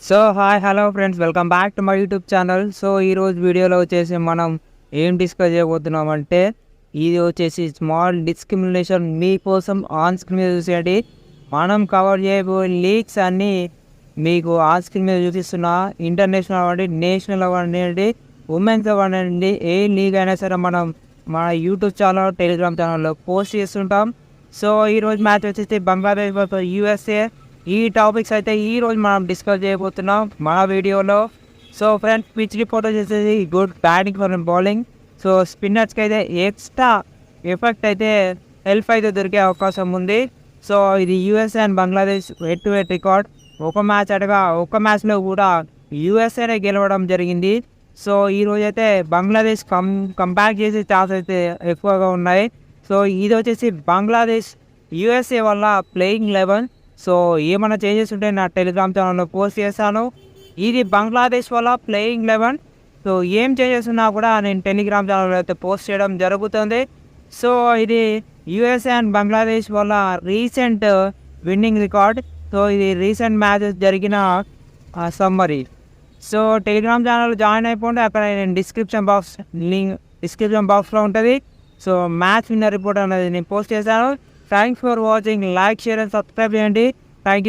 So hi hello friends, welcome back to my YouTube channel. So ఈరోజు వీడియోలో వచ్చేసి మనం ఏం డిస్కస్ చేయబోతున్నాం అంటే, ఇది వచ్చేసి స్మాల్ డిస్క్రిమినేషన్ మీకోసం ఆన్ స్క్రీన్ మీద చూసేయండి. మనం కవర్ చేయబోయే లీక్స్ అన్నీ మీకు ఆన్ స్క్రీన్ మీద చూపిస్తున్నా. ఇంటర్నేషనల్ అవ్వండి, నేషనల్ అవ్వండి, ఉమెన్స్ అవ్వండి, ఏ లీగ్ అయినా సరే మనం మన యూట్యూబ్ ఛానల్, టెలిగ్రామ్ ఛానల్లో పోస్ట్ చేస్తుంటాం. సో ఈరోజు మ్యాచ్ వచ్చేసి బంగ్లాదేశ్ వర్సెస్ యూఎస్ఏ. ఈ టాపిక్స్ అయితే ఈరోజు మనం డిస్కస్ చేయబోతున్నాం మన వీడియోలో. సో ఫ్రెండ్స్, పిచ్ రిపోర్ట్ వచ్చేసి good batting for bowling. So స్పిన్నర్స్కి అయితే ఎక్స్ట్రా ఎఫెక్ట్ అయితే హెల్ప్ అయితే దొరికే అవకాశం ఉంది. సో ఇది USA and Bangladesh head to head record. ఒక మ్యాచ్లో కూడా యూఎస్ఏనే గెలవడం జరిగింది. సో ఈరోజు అయితే బంగ్లాదేశ్ కంబ్యాక్ చేసే ఛాన్స్ అయితే ఎక్కువగా ఉన్నాయి. సో ఇది వచ్చేసి బంగ్లాదేశ్ యూఎస్ఏ వల్ల ప్లేయింగ్ 11. సో ఏమైనా చేంజెస్ ఉంటే నా టెలిగ్రామ్ ఛానల్లో పోస్ట్ చేశాను. ఇది బంగ్లాదేశ్ వల్ల ప్లేయింగ్ 11. సో ఏం చేంజెస్ ఉన్నా కూడా నేను టెలిగ్రామ్ ఛానల్లో అయితే పోస్ట్ చేయడం జరుగుతుంది. సో ఇది యూఎస్ఏ అండ్ బంగ్లాదేశ్ వల్ల రీసెంట్ విన్నింగ్ రికార్డ్. సో ఇది రీసెంట్ మ్యాచెస్ జరిగిన summary. So Telegram channel join అయిపోండి. అక్కడ నేను డిస్క్రిప్షన్ బాక్స్లో ఉంటుంది. సో మ్యాచ్ విన్నర్ రిపోర్ట్ అనేది నేను పోస్ట్ చేశాను. Thanks for watching. Like, share and subscribe చేయండి. Thank you.